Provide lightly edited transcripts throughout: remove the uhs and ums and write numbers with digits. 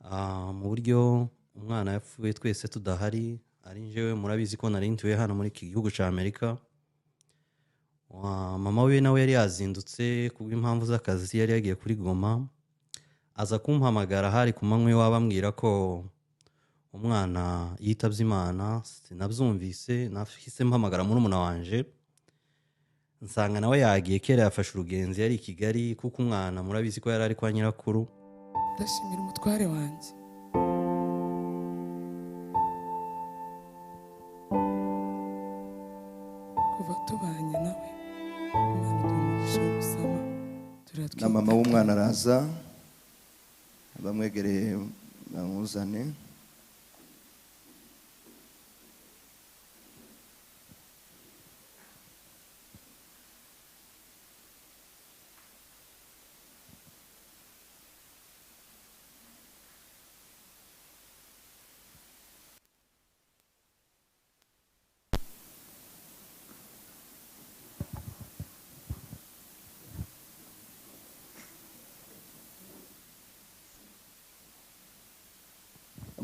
mu buryo umwana yapfuye twese tudahari, ari njyewe murabizi ko nari ntuye hano muri iki gihugu cya Amerika. Mama we nawe yari yazindutse kubw'impamvu z'akazi, yari yagiye kuri Goma, aza kumpamagara hari ku manywa iwabo ambwira ko umwana yitabye Imana. Sinabyumvise, nahise mpamagara murumuna wanje nsanga nawe yagiye, kera yafashe urugenzi yari i Kigali, kuko umwana murabizi ko yari ari kwa nyirakuru. Ndashimira umutware wanjye kuva tubanye nawe, Imana idumugisha gusama na mama w'umwana araza, bamwegereye bamuzane.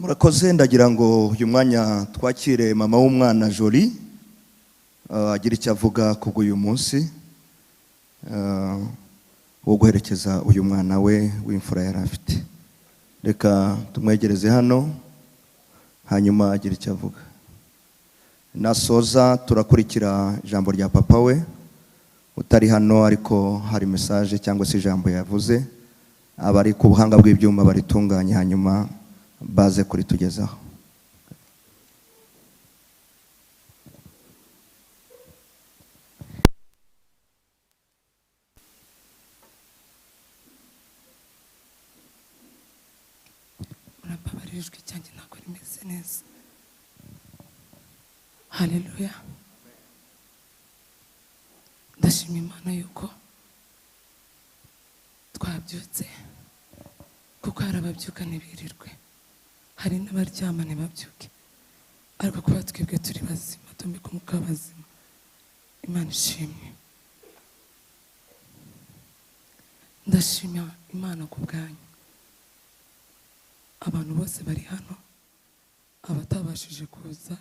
Murakoze, ndagira ngo uyu mwanya twakire mama w'umwana Jolie agira icyo avuga ku bw'uyu munsi wo guherekeza uyu mwana we w'imfura yari afite. Reka tumwegereze hano hanyuma agira icyo avuga. Nasoza turakurikira ijambo rya papa we utari hano, ariko hari message cyangwa se ijambo yavuze, abari ku buhanga bw'ibyuma baritunganye hanyuma baze kuritugezaho. murababarira ijwi cyanjye ntabwo rimeze neza. Haleluya. Ndashima Imana yuko twabyutse, kuko hari ababyuka ntibirirwe, hari n'abaryama ntibabyuke, ariko kuba twebwe turi bazima, tumika umwuka w'abazima, Imana ishimwe. Ndashima Imana ku bwanyu, abantu bose bari hano, abatabashije kuza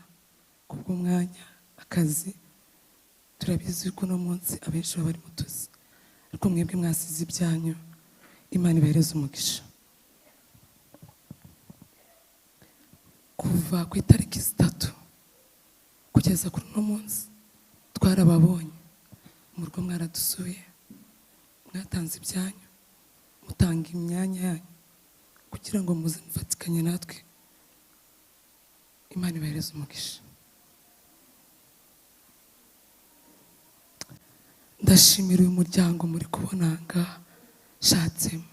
kubw'umwanya, akazi, turabizi ko uno munsi abenshi baba bari mu tuzi, ariko mwebwe mwasize ibyanyu, Imana ibahereze umugisha. Kuva ku itariki 3 kugeza kuri uno munsi twarababonye mu rugo, mwaradusuye, mwatanze ibyanyu, mutanga imyanya yanyu kugira ngo muze mufatikanye natwe. Imana ibahereze umugisha. Ndashimira uyu muryango muri kubona ngaha shatsemo,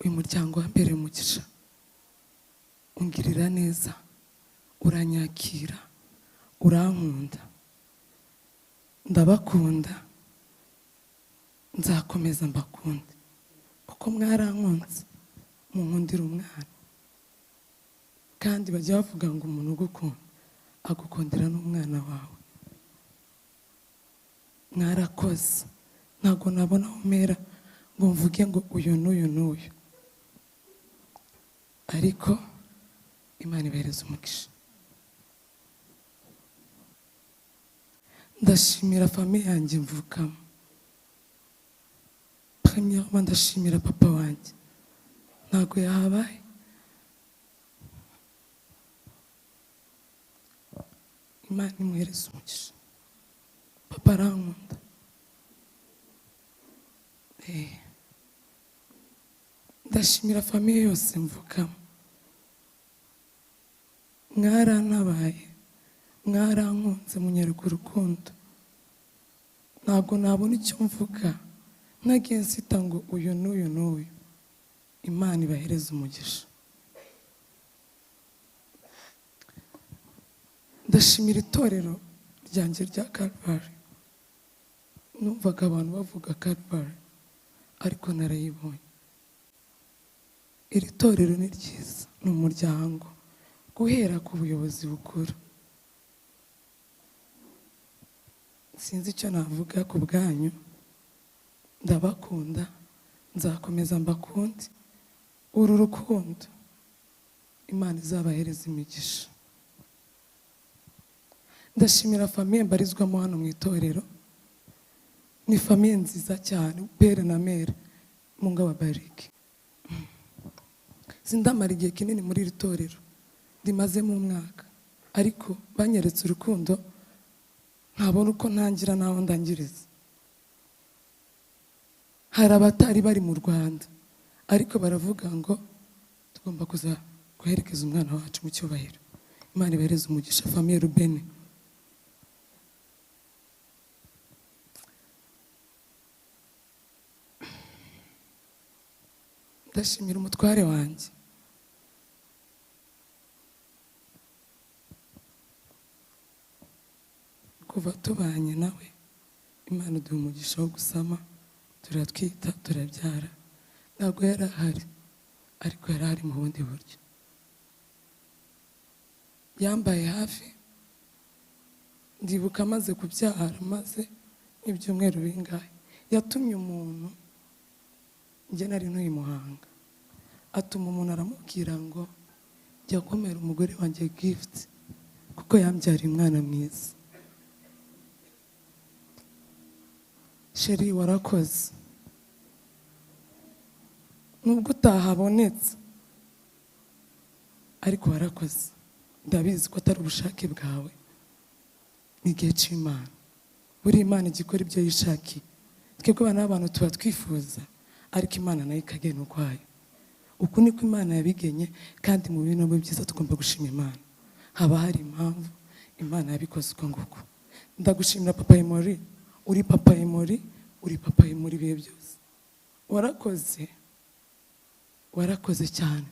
uyu muryango wambereye umugisha, ungirira neza, uranyakira, urankunda, ndabakunda, nzakomeza mbakunde, kuko mwarankunze, munkundira umwana. Kandi bajya bavuga ngo umuntu ugukunda agukundira n'umwana wawe. Mwarakoze, ntabwo nabona aho mpera ngo mvuge ngo uyu n'uyu n'uyu, ariko Imana ibahereze umugisha. Ndashimira famiye yanjye mvukamo. Premièrement, ndashimira papa wanjye, ntabwo yahabaye. Imana imuhereze umugisha. Papa arankunda. Ndashimira famiye yose mvukamo. Mwarantabaye, mwarankunze, munyereka urukundo. Ntabwo nabona icyo mvuga nagiye nsita ngo uyu n'uyu n'uyu. Imana ibahereze umugisha. Ndashimira itorero ryanjye rya Calvary. Numvaga abantu bavuga Calvary, ariko narayibonye. Iri torero ni ryiza, ni umuryango, guhera ku buyobozi bukuru. Sinzi icyo navuga ku bwanyu, ndabakunda, nzakomeza mbakunde, uru rukundo Imana izabahereza imigisha. Ndashimira famiye mbarizwamo hano mu itorero, ni famiye nziza cyane, pere na mere, Mungu awabariki. Sindamara igihe kinini muri iri torero, ndimazemo umwaka, ariko banyeretse urukundo ntabona uko ntangira naho ndangiriza. Hari abatari bari mu Rwanda ariko baravuga ngo tugomba kuza guherekeza umwana wacu mu cyubahiro. Imana ibahereze umugisha famiye Rubeni. Ndashimira umutware wanjye, kuva tubanye nawe Imana iduha umugisha wo gusama, turatwita turabyara. Ntabwo yari ahari ariko yari ahari mu bundi buryo, yambaye hafi. Ndibuka amaze kubyara, maze ibyumweru bingahe, yatumye umuntu, njye nari ntuye Muhanga, atuma umuntu aramubwira ngo jya komera umugore wanjye gift kuko yambyariye umwana mwiza. Sheri, warakoze, nubwo utahabonetse ariko warakoze. Ndabizi ko atari ubushake bwawe, ni igihe cy'Imana. Buri Imana igikora ibyo yishakiye. Twebwe abana b'abantu tuba twifuza, ariko Imana nayo ikagena ukwayo. Uku niko Imana yabigenye, kandi mu bintu byiza tugomba gushima Imana. Haba hari impamvu Imana yabikoze uko nguko. Ndagushimira Papa Emori, uri Papa Emori, uri Papa Emori ibihe byose. Warakoze, warakoze cyane.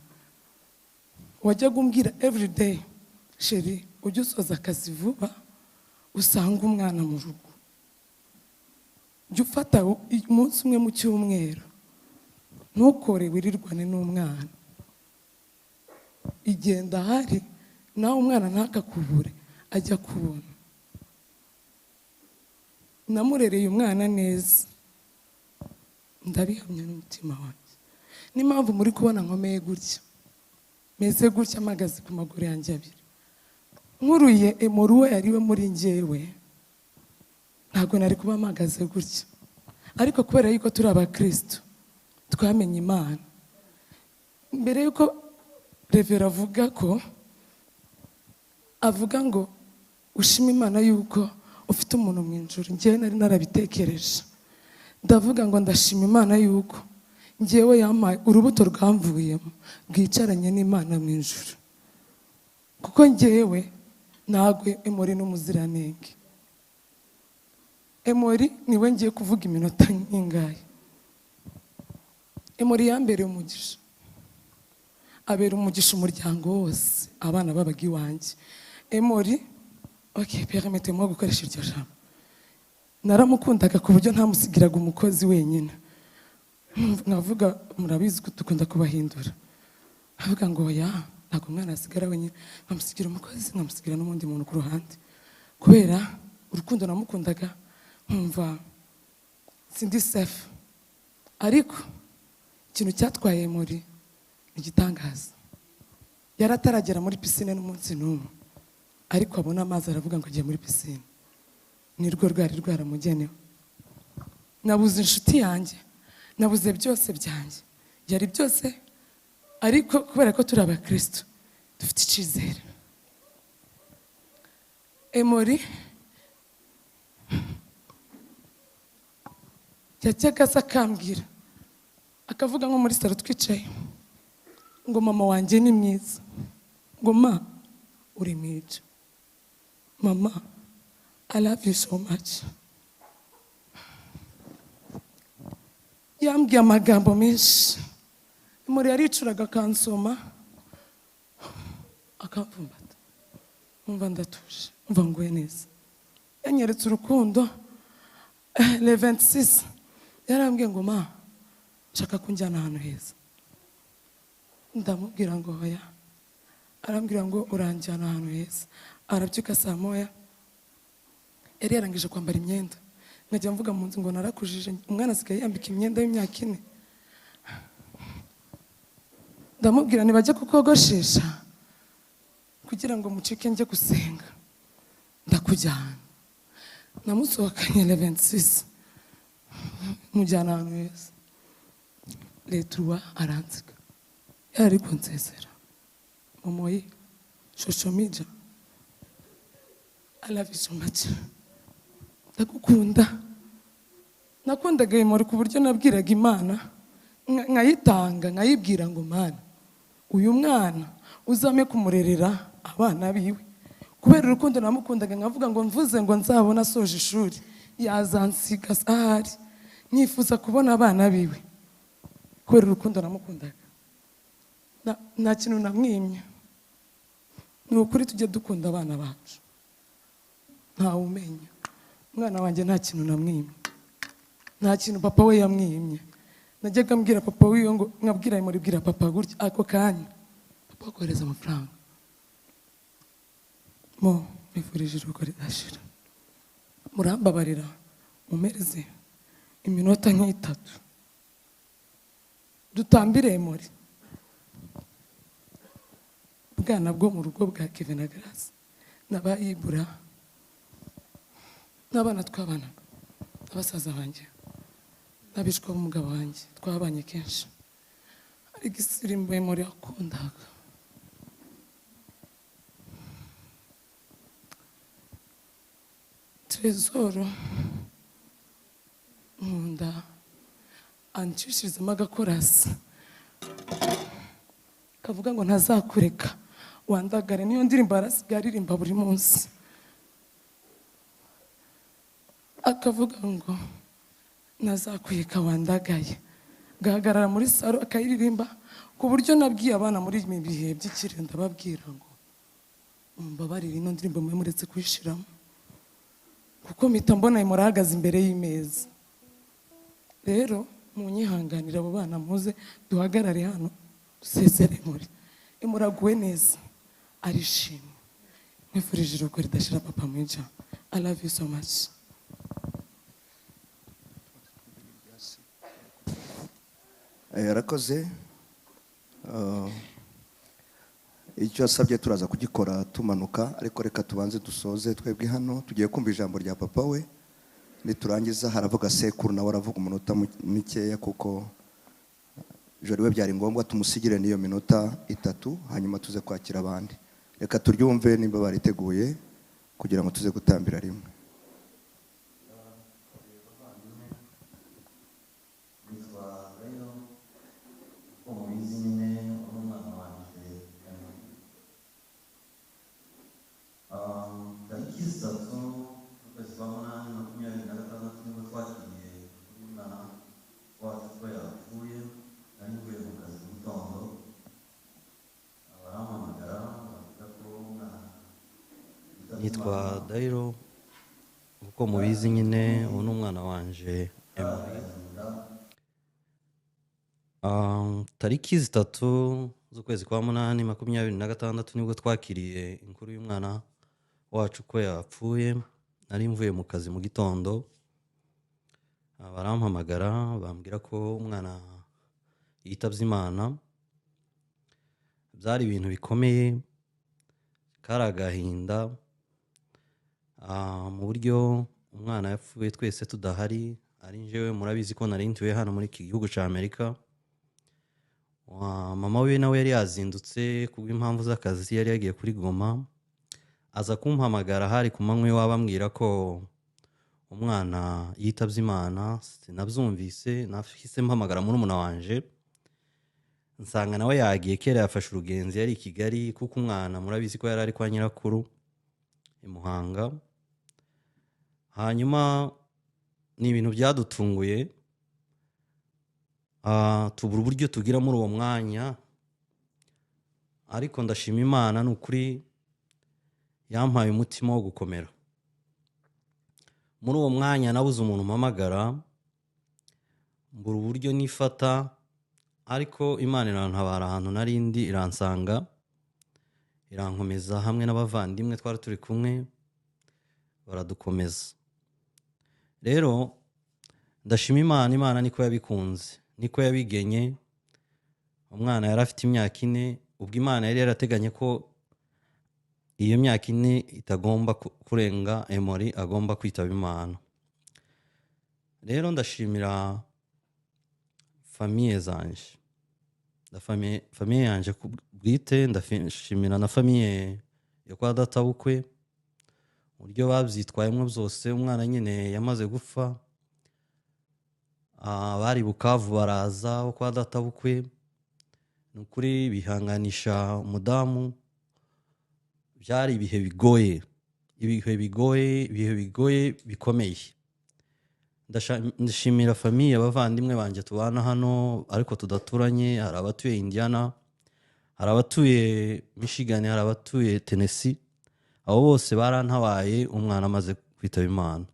Wajyaga umbwira every day, Sheri, ujye usoza akazi vuba usanga umwana mu rugo. Jya ufata umunsi umwe mu cyumweru, ntukore wirirwane n'umwana. Igenda ahari nawe umwana ntakakubure, ajya kubona. Namurereye umwana neza, ndabihamya n'umutima wanjye. N'impamvu muri kubona nkomeye gutya, meze gutya mpagaze ku maguru yanjye abiri. Nkuruye Emori we yari we muri njyewe, ntabwo nari kuba mpagaze gutya. Ariko kubera yuko turi abakristo, twamenye Imana. Mbere yuko Revera avuga ngo ushima Imana yuko ufite umuntu mu ijuru, njyewe nari narabitekereje. Ndavuga ngo ndashima Imana yuko njyewe yampaye urubuto rwamvuyemo rwicaranye n'Imana mu ijuru, kuko njyewe ntabwo Emori n'umuziranenge. Emori niwe ngiye kuvuga iminota nk'ingahe. Emori yambereye umugisha, abera umugisha umuryango wose, abana babaga iwanjye. Emori, permettez-moi gukoresha iryo jambo, naramukundaga ku buryo ntamusigiraga umukozi wenyine. Nkavuga, murabizi ko dukunda kubahindura, nkavuga ngo oya, ntabwo umwana asigara wenyine, nkamusigira umukozi, nkamusigira n'undi muntu ku ruhande. Kubera urukundo namukundaga, nkumva sindi safe. Ariko ikintu cyatwaye Emori ni igitangaza. Yari ataragera muri pisine n'umunsi n'umwe, ariko abona amazi aravuga ngo agiye muri pisine. Nirwo rwari rwaramugenewe. Nabuze inshuti yanjye, nabuze byose byanjye, yari byose, ariko kubera ko turi abakristo dufite icyizere. Emori yajyaga asa akambwira, akavuga nko muri salo twicaye, ngo mama wanjye ni mwiza, ngo ma uri mwiza, mama I love you so much. Yambwiye amagambo menshi. Emori yaricuraga akansoma, akamvumbata, umva ndatuje, umva nguye neza. Yanyeretse urukundo. Le 26 yarambwiye ngo ma nshaka kunjyana ahantu heza. Ndamubwira ngo hoya. Arambwira ngo uranjyana ahantu heza. Arabyuka saa moya, yari yarangije kwambara imyenda. Nkajya mvuga mu nzu ngo narakujije, umwana asigaye yambika imyenda y'imyaka 4. ndamubwira ntibajya kukogoshesha kugira ngo mucike njye gusenga, ndakujyana. Namusohokanye le 26 mujyana ahantu heza, letuwa aransiga yari kunsezera. Momoyi Shosho Mija, I love you so much, ndagukunda. Nakundaga imori ku buryo nabwiraga Imana nkayitanga, nkayibwira ngo Mana, uyu mwana uzame kumurerera abana biwe, kubera urukundo namukundaga. Nkavuga ngo mvuze ngo nzabona asoje ishuri yazansiga ahari, nyifuza kubona abana biwe kubera urukundo namukundaga. Nta kintu namwimye, ni ukuri tujye dukunda abana bacu, ntawe umenya. Umwana wanjye nta kintu namwimye, nta kintu papa we yamwimye. Najyaga mbwira papa wiwe ngo nkabwira imuri bwira papa gutya, ako kanya papa kohereza amafaranga. Mo nifurije urugo ridashira, murambabarira mumereze iminota nk'itatu dutambire muri bwana bwo mu rugo bwa Kevin na Grace n'abayibura n'abana twabanaga, abasaza banjye n'abishwa b'umugabo wanjye twabanye kenshi. Ariko isirimbo muri akundaga, Trezoro nkunda ancishirizamo agakorasi kavuga ngo ntazakureka wandagare. Niyo ndirimbo arasigaye aririmba buri munsi, akavuga ngo ntazakureka wandagaye. Gahagarara muri saro akayiririmba, ku buryo nabwiye abana muri ibi bihe by'ikirere ndababwira ngo mumbabarire ino ndirimbo mwe muretse kuyishiramo, kuko mpita mbona imurahagaze imbere y'imeza. Rero munyihanganira abo bana, muze duhagarare hano dusezere muri imuraguwe neza, arishimye. Mwifurije urugo ridashira papa Mija, I love you so much. Yarakoze. Icyo asabye turaza kugikora tumanuka, ariko reka tubanze dusoze twebwe hano. Tugiye kumva ijambo rya papa we, niturangiza haravuga sekuru nawe aravuga umunota mikeya, kuko jori we byari ngombwa tumusigire n'iyo minota itatu, hanyuma tuze kwakira abandi. Reka turyumve nimba bariteguye kugira ngo tuze gutambira rimwe. Nitwa Dairo, uko mubizi nyine ubu ni umwana wanje Emery. Tariki 3 z'ukwezi kwa munani 2026 nibwo twakiriye inkuru y'umwana wacu ko yapfuye. Nari mvuye mu kazi mu gitondo, barampamagara bambwira ko umwana yitabye Imana. Byari ibintu bikomeye, kari agahinda mu buryo umwana yapfuye twese tudahari. Ari njyewe, murabizi ko nari ntuye hano muri iki gihugu cya Amerika. Mama we nawe yari yazindutse kubw'impamvu z'akazi, yari yagiye kuri Goma, aza kumpamagara hari ku manywa iwabo ambwira ko umwana yitabye Imana. Sinabyumvise, nahise mpamagara murumuna wanje nsanga nawe yagiye, kera yafashe urugenzi yari i Kigali, kuko umwana murabizi ko yari ari kwa nyirakuru i Muhanga. Hanyuma ni ibintu byadutunguye, tubura uburyo tugira muri uwo mwanya, ariko ndashima Imana, ni ukuri yampaye umutima wo gukomera. Muri uwo mwanya nabuze umuntu mpamagara, mbura uburyo nifata, ariko Imana irantabara. Ahantu narindi iransanga, irankomeza hamwe n'abavandimwe twari turi kumwe, baradukomeza. Rero ndashima Imana, Imana niko yabikunze, niko yabigenye. umwana yari afite imyaka 4 ubwo Imana yari yarateganye ko iyo myaka 4 itagomba kurenga Emori agomba kwitaba Imana. Rero ndashimira famiye zanje, famiye yanje bwite, ndashimira na famiye yo kwa data bukwe uburyo babyitwayemo byose. Umwana nyine yamaze gupfa, bari Bukavu baraza wo kwa data bukwe, nukuri bihanganisha umudamu. Byari ibihe bigoye bikomeye. Ndashimira famiye abavandimwe banje tubana hano ariko tudaturanye. Hari abatuye Indiana, hari abatuye Michigan, hari abatuye Tennessee. Abo bose barantabaye umwana amaze kwitaba Imana.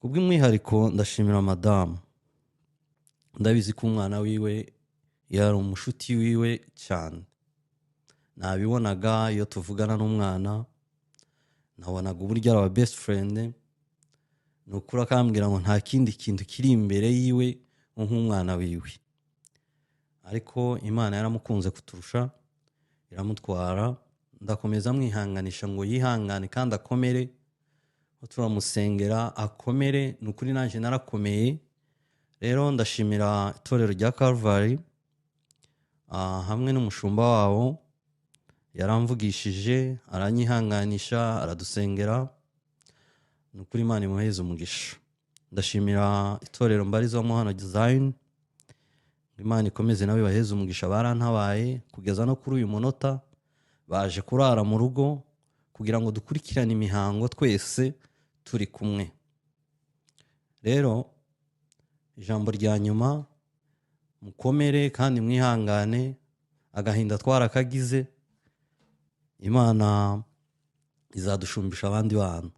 Kubw'umwihariko ndashimira madamu. Ndabizi ko umwana wiwe yari umushuti wiwe cyane. Nabibonaga iyo tuvugana n'umwana, nabonaga uburyo ari aba best friend. Nukuri akambwira ngo nta kindi kintu kiri imbere yiwe nk'umwana wiwe. Ariko Imana yaramukunze kuturusha iramutwara. Ndakomeza mwihanganisha ngo yihangane kandi akomere. Turamusengera akomere. Nukuri nanje narakomeye. Rero ndashimira itorero rya Calvary hamwe n'umushumba wabo, yaramvugishije aranyihanganisha aradusengera. Nukuri Imana imuheze umugisha. Ndashimira itorero mbarizwamo hano Zion, Imana ikomeze nawe baheze umugisha. Barantabaye kugeza no kuri uyu munota, baje kurara mu rugo kugira ngo dukurikirane imihango twese turi kumwe. Rero ijambo rya nyuma, mukomere kandi mwihangane. Agahinda twarakagize, Imana izadushumbisha abandi bana.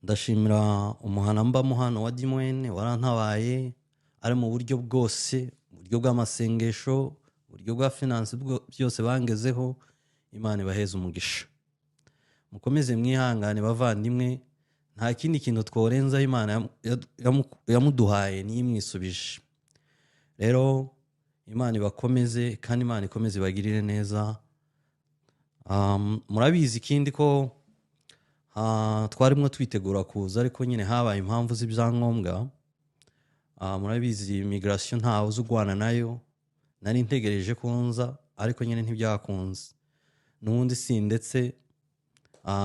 Ndashimira umuhana mbamo hano wa Dimwene warantabaye ari mu buryo bwose, uburyo bw'amasengesho, uburyo bwa finance, byose bangezeho. Imana ibaheze umugisha. Mukomeze mwihangane bavandimwe, nta kindi kintu tworenza Imana yamuduhaye ni imwisubije. Rero Imana ibakomeze kandi Imana ikomeze bagirire neza. Murabizi ikindi ko twarimo twitegura kuza ariko nyine habaye impamvu z'ibyangombwa. Murabizi immigration ntawe uzugwana nayo. Nari ntegereje kunza ariko nyine ntibyakunze. Nubundi si ndetse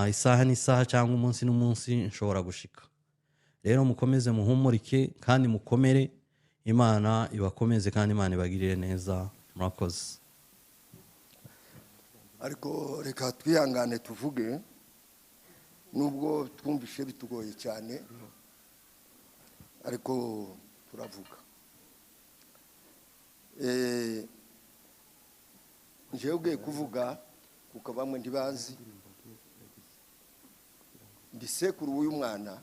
isaha n'isaha cyangwa umunsi n'umunsi nshobora gushika. Rero mukomeze muhumurike kandi mukomere. Imana ibakomeze kandi Imana ibagirire neza. Murakoze. Ariko reka twihangane tuvuge nubwo twumvishe bitugoye cyane, ariko turavuga. Njewe ugiye kuvuga kuko bamwe ntibazi, ndi sekuru w'uyu mwana,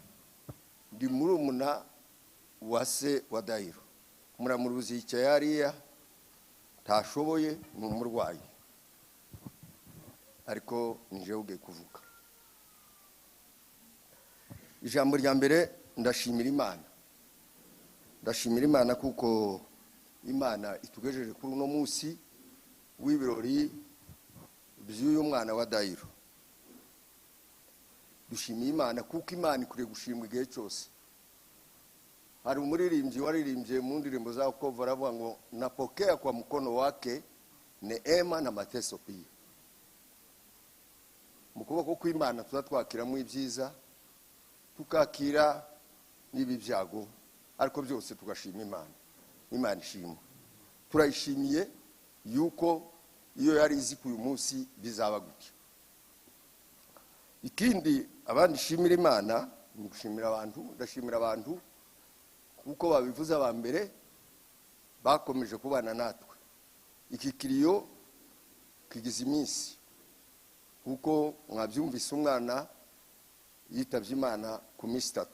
ndi murumuna wa se wa Dayiro. Muramuruzi yicaye hariya ntashoboye, ni umurwayi, ariko njewe ugiye kuvuga. Ijambo rya mbere, ndashimira Imana. Ndashimira Imana kuko Imana itugejeje kuri uno munsi w'ibirori by'uyu mwana wa Dayiro. Dushimiye Imana kuko Imana ikwiye gushimwa igihe cyose. Hari umuririmbyi waririmbye mu ndirimbo za Wokovu aravuga ngo napokea kwa mkono wake neema na mateso pia. Mu kuboko kw'Imana tuzatwakiramo ibyiza, tukakira n'ibi byago, ariko byose tugashima Imana. Imana ishimwe. Turayishimiye yuko iyo yari izi ku uyu munsi bizaba gutya. Ikindi abandi shimira Imana, ni gushimira abantu. Ndashimira abantu kuko babivuze aba mbere bakomeje kubana natwe. Iki kiriyo kigize iminsi, kuko mwabyumvise umwana yitabye Imana ku minsi 3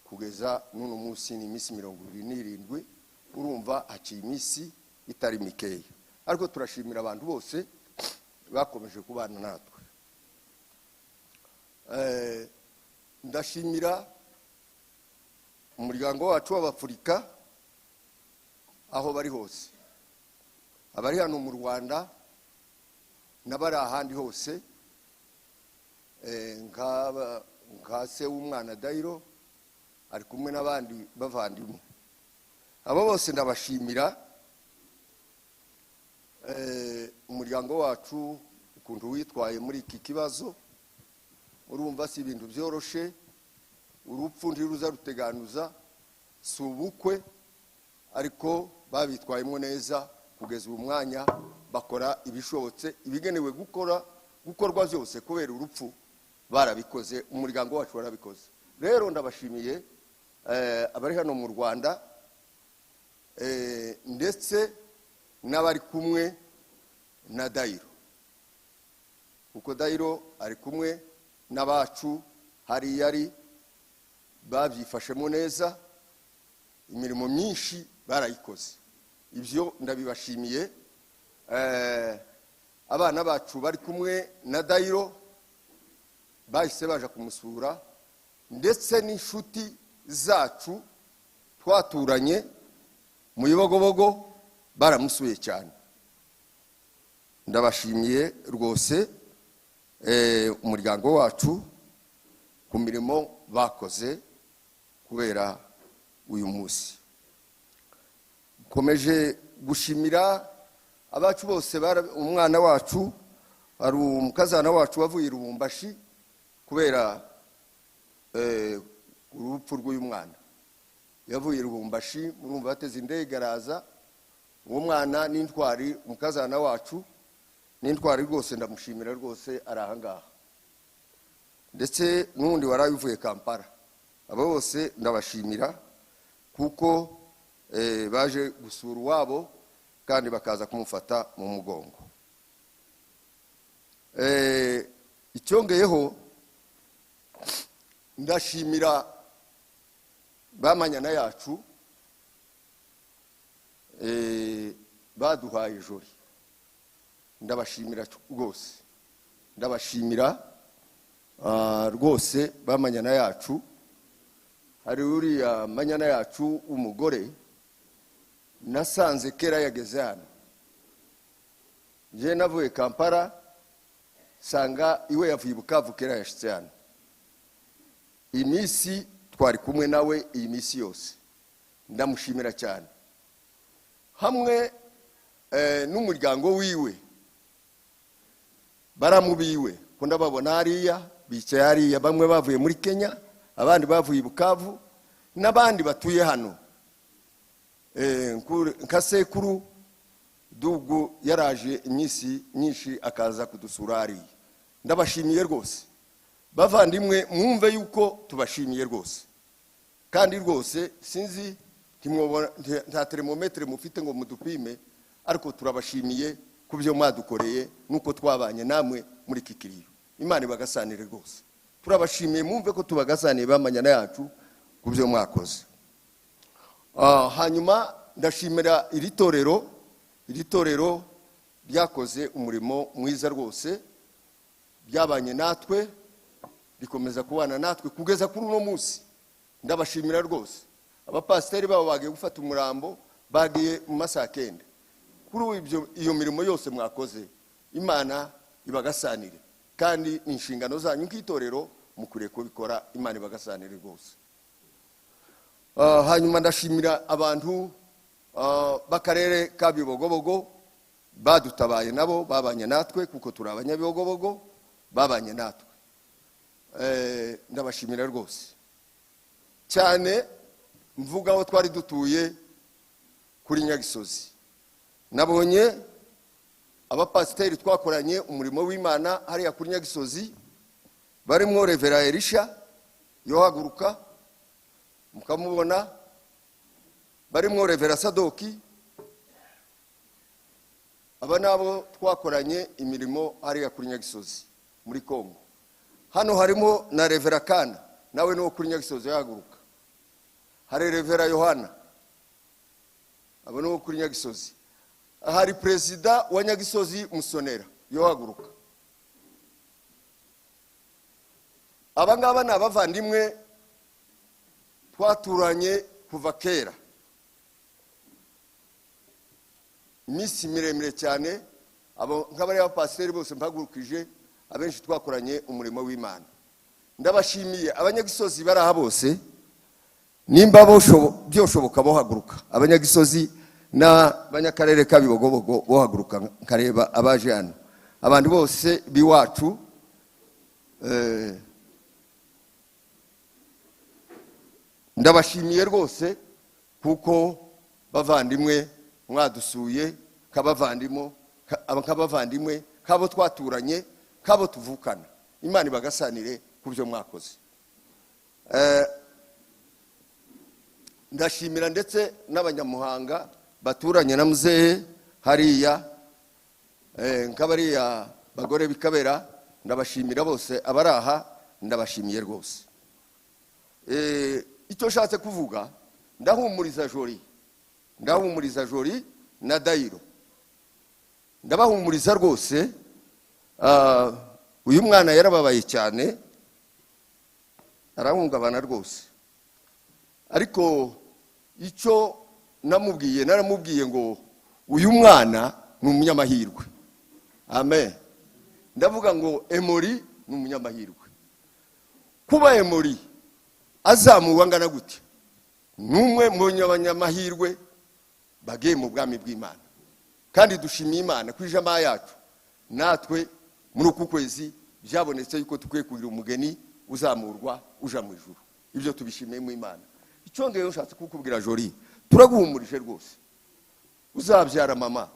kugeza n'uno munsi ni iminsi 27. Urumva haciye iminsi itari mikeya, ariko turashimira abantu bose bakomeje kubana natwe. Ndashimira umuryango wacu w'Abafurika aho bari hose, abari hano mu Rwanda n'abari ahandi hose, nka se w'umwana Dairo ari kumwe n'abandi bavandimwe. Abo bose ndabashimira umuryango wacu ukuntu witwaye muri iki kibazo. Urumva si ibintu byoroshe, urupfu ntiruza ruteganuza, si ubukwe, ariko babitwayemo neza kugeza uyu mwanya, bakora ibishobotse, ibigenewe gukorwa byose kubera urupfu barabikoze, umuryango wacu warabikoze. Rero ndabashimiye abari hano mu Rwanda ndetse n'abari kumwe na Dairo, kuko Dairo ari kumwe n'abacu hari yari babyifashemo neza, imirimo myinshi barayikoze. Ibyo ndabibashimiye. Abana bacu bari kumwe na Dairo bahise baje kumusura, ndetse n'inshuti zacu twaturanye mu Bibogobogo baramusuye cyane. Ndabashimiye rwose umuryango wacu ku mirimo bakoze kubera uyu munsi. Komeje gushimira abacu bose, umwana wacu ari umukazana wacu wavuye i Lubumbashi kubera urupfu rw'uyu mwana. Yavuye i Lubumbashi, murumva bateze indege araza. Uwo mwana n'intwari, umukazana wacu n'intwari rwose, ndamushimira rwose, ari aha ngaha. Ndetse n'undi waraye uvuye Kampala. Abo bose ndabashimira kuko baje gusura uwabo kandi bakaza kumufata mu mugongo. Icyongeyeho ndashimira bamanyana yacu baduhaye ijoro. Ndabashimira rwose, ndabashimira rwose bamanyana yacu. Hari uriya manyana yacu umugore nasanze kera yageze hano. Je navuye Kampala sanga iwe yavuye Bukavu kera yashitse hano. Iyi minsi twari kumwe nawe iyi minsi yose. Ndamushimira cyane. Hamwe n'umuryango wiwe baramubiwe ko ndababona hariya bicaye hariya, bamwe bavuye muri Kenya, abandi bavuye Bukavu, n'abandi batuye hano. Nka sekuru Dugu yaraje iminsi myinshi akaza kudusura hariya. Ndabashimiye rwose bavandimwe, mwumve yuko tubashimiye rwose. Kandi rwose sinzi nta termometre mufite ngo mudupime, ariko turabashimiye kubyo mwadukoreye nuko twabanye namwe muri kikiriyo. Imana ibagasanire rwose. Turabashimiye, mwumve ko tubagasaniye bamanyana yacu kubyo mwakoze. Hanyuma ndashimira iri torero ryakoze umurimo mwiza rwose, byabanye natwe, rikomeza kubana natwe kugeza kuri uno munsi. Ndabashimira rwose. Abapasiteri babo bagiye gufata umurambo, bagiye mu masaha 9. Kuri iyo mirimo yose mwakoze, Imana ibagasanire, kandi inshingano zanyu nk'itorero mukuriye kubikora. Imana ibagasanire rwose. Hanyuma ndashimira abantu b'akarere ka Bibogobogo badutabaye, nabo babanye natwe kuko turi abanyabibogobogo, babanye natwe. Ndabashimira rwose cyane. Mvuga aho twari dutuye kuri Nyagisozi, nabonye abapasiteri twakoranye umurimo w'Imana hariya kuri Nyagisozi, barimo Revera Elisha yohaguruka mukamubona, barimo Revera Sadoki. Aba nabo twakoranye imirimo hariya kuri Nyagisozi muri Kongo. Hano harimo na Revera Kana, nawe no kuri Nyagisozi yohaguruka. Hari Revera Yohana, aba no kuri Nyagisozi. Hari Perezida wa Nyagisozi Musonera yohaguruka. Aba ngaba ni abavandimwe twaturanye kuva kera. iminsi miremire cyane, abo nk'abari abapasiteri bose mpagurukije, abenshi twakoranye umurimo w'Imana. Ndabashimiye abanyagisozi bari aha bose, nimba byoshoboka bohaguruka, abanyagisozi n'abanyakarere ka Bibogobogo bohaguruka nkareba abaje hano, abandi bose biwacu. Ndabashimiye rwose kuko bavandimwe mwadusuye, nk'abavandimwe kabo twaturanye, kabo tuvukana. Imana ibagasanire ku byo mwakoze. Ndashimira ndetse n'abanyamuhanga baturanye na muzehe hariya, nk'abariya bagore bikabera, ndabashimira bose. Abaraha ndabashimiye rwose. Icyo nshatse kuvuga, ndahumuriza Jori na Dayiro, ndabahumuriza rwose. Uyu mwana yarababaye cyane, arahungabana rwose, ariko icyo naramubwiye ngo uyu mwana ni umunyamahirwe. Amen. Ndavuga ngo Emori ni umunyamahirwe. Kuba Emori azamuwe angana gute, numwe mu banyamahirwe bagiye mu bwami bw'Imana. Kandi dushimiye Imana ku ijama yacu, natwe muri uku kwezi byabonetse yuko tukwiye kugira umugeni uzamurwa uja mu ijuru. Ibyo tubishimiye mu Imana. Icyo ngeyo nshatse kukubwira Jori, turaguhumurije rwose. Uzabyara mama,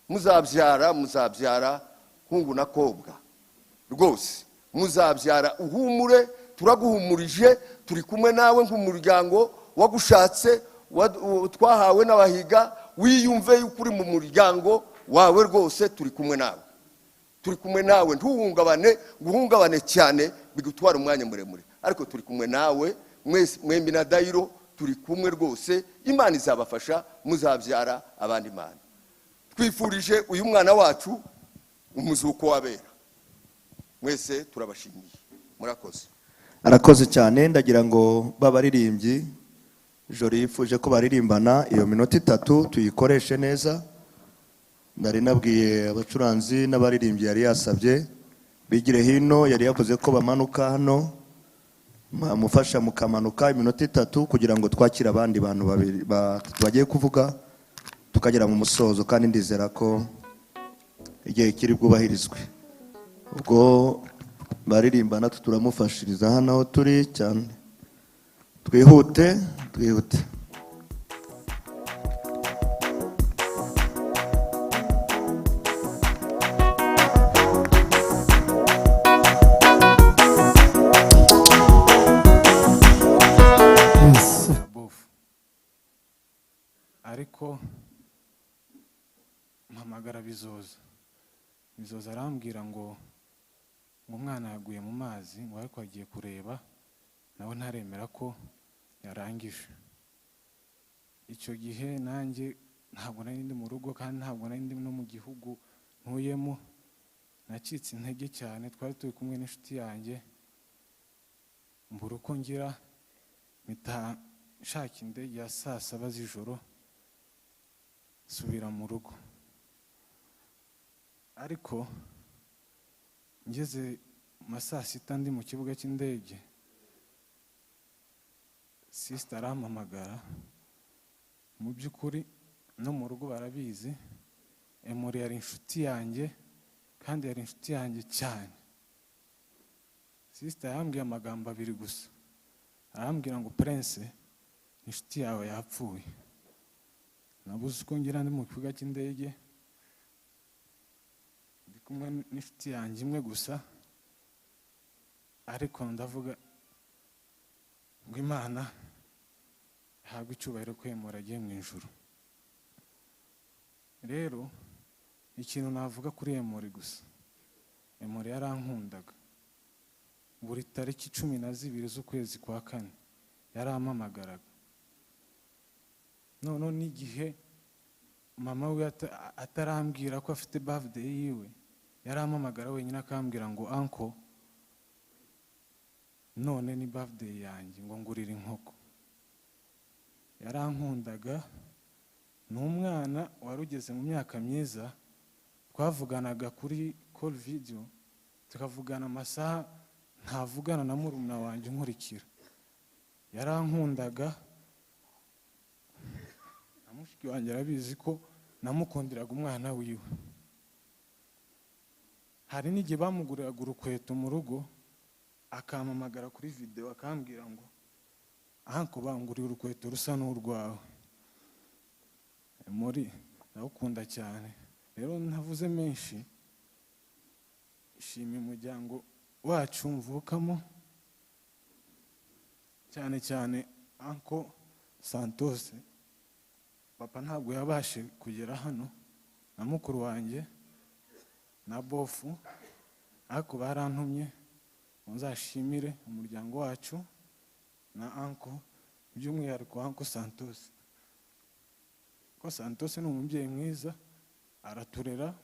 muzabyara hungu na kobwa rwose, muzabyara uhumure. Turaguhumurije, turi kumwe nawe nk'umuryango wagushatse, twahawe n'abahiga. Wiyumve yuko uri mu muryango wawe rwose, turi kumwe nawe, ntuhungabane, guhungabane cyane bigutwara umwanya muremure, ariko turi kumwe nawe mwembi na Dayiro, turi kumwe rwose. Imana izabafasha, muzabyara abandi Imana. Twifurije uyu mwana wacu umuzuko wabera. Mwese turabashimiye, murakoze. Arakoze cyane. Ndagira ngo babaririmbyi, Jori yifuje ko baririmbana iyo minota 3 tuyikoreshe neza. Ndari nabwiye abacuranzi n'abaririmbyi yari yasabye bigire hino, yari yakoze ko bamanuka hano, mufasha mukamanuka iminota 3 kugira ngo twakira abandi bantu babiri bagiye kuvuga tukagera mu musozo, kandi ndizera ko igihe kiri bwubahirizwe. Ubwo baririmbana turamufashiriza hano aho turi cyane. Twihute. Ariko mpamagara bizoza arambwira ngo umwana yaguye mu mazi, ngo ariko agiye kureba, nawe ntaremera ko yarangije. Icyo gihe nanjye ntabwo nari ndi mu rugo, kandi ntabwo nari ndi no mu gihugu ntuyemo, nacitse intege cyane. Twari turi kumwe n'inshuti yanjye, mbura uko ngira, mpita nshaka indege ya 7:00 z'ijoro subira mu rugo. Ariko ngeze mu 6:00 ndi mu kibuga cy'indege, sister arampamagara. Mu by'ukuri no mu rugo barabizi, Emori yari inshuti yanjye, kandi yari inshuti yanjye cyane. Sister yambwiye amagambo 2 gusa, arambwira ngo Prince, inshuti yawe yapfuye. Nabuze uko ngira ndi mu kibuga cy'indege, ndi kumwe n'inshuti yanjye imwe gusa, ariko ndavuga ngo Imana ihabwe icyubahiro ko Emori agiye mu ijuru. Rero ikintu navuga kuri Emori gusa, Emori yarankundaga. Buri tariki 12 z'ukwezi kwa 4 yarampamagaraga. None n'igihe mama we atarambwira ko afite birthday yiwe, yarampamagara wenyine akambwira ngo uncle, none ni birthday yanjye, ngo ngurira inkoko. Yarankundaga, ni umwana wari ugeze mu myaka myiza, twavuganaga kuri call video, tukavugana amasaha ntavugana na murumuna wanjye nkurikira. Yarankundaga, na mushiki wanjye arabizi ko namukundiraga umwana wiwe. Hari n'igihe bamuguriraga urukweto mu rugo, akampamagara kuri video akambwira ngo anko banguriye urukweto rusa n'urwawe. Muri ndakunda cyane. Rero ntavuze menshi, ishimye umuryango wacu mvukamo, cyane cyane anko Santos. Papa ntabwo yabashe kugera hano, na mukuru wanjye na bofu, ariko barantumye nzashimire umuryango wacu na anko, by'umwihariko anko Santos. Ko Santos ni umubyeyi mwiza, araturera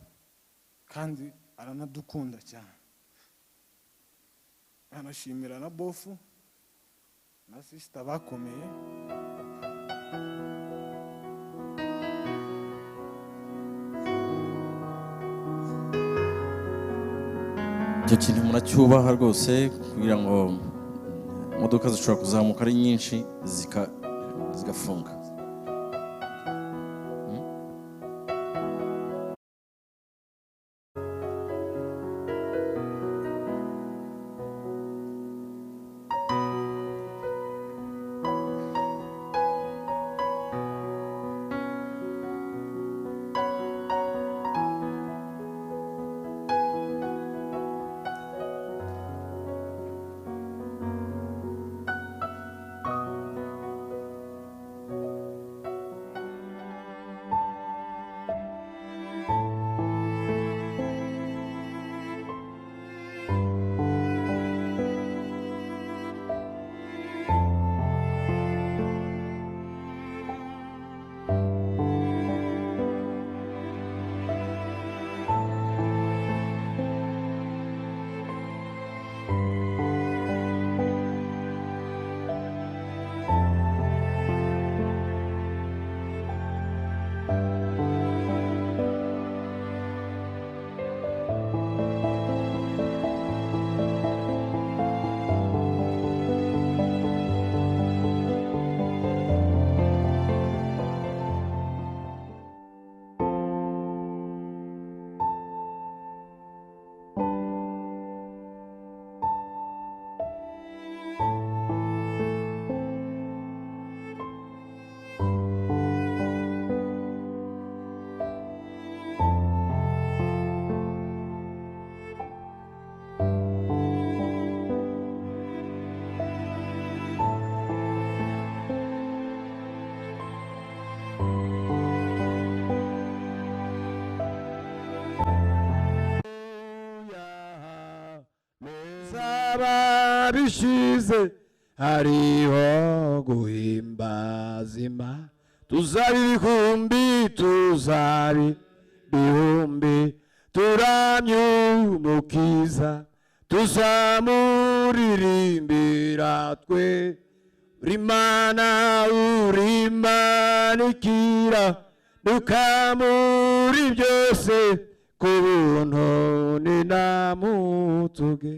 kandi aranadukunda cyane. Anashimira na bofu na sister bakomeye. icyo kintu muracyubaha rwose, kugira ngo imodoka zishobora kuzamuka ari nyinshi zigafunga. bishize hariho guhimbaza Imana, tuzaba ibihumbi tuzaba ibihumbi, turamye umukiza tuzamuririmbira twe. Rimana urimanikira nukamuri byose ku buntu ni namutuge.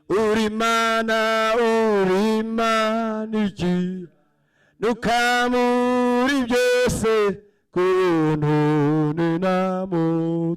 Urimana urimanikira nukamuri byose ku buntu ni namutuge.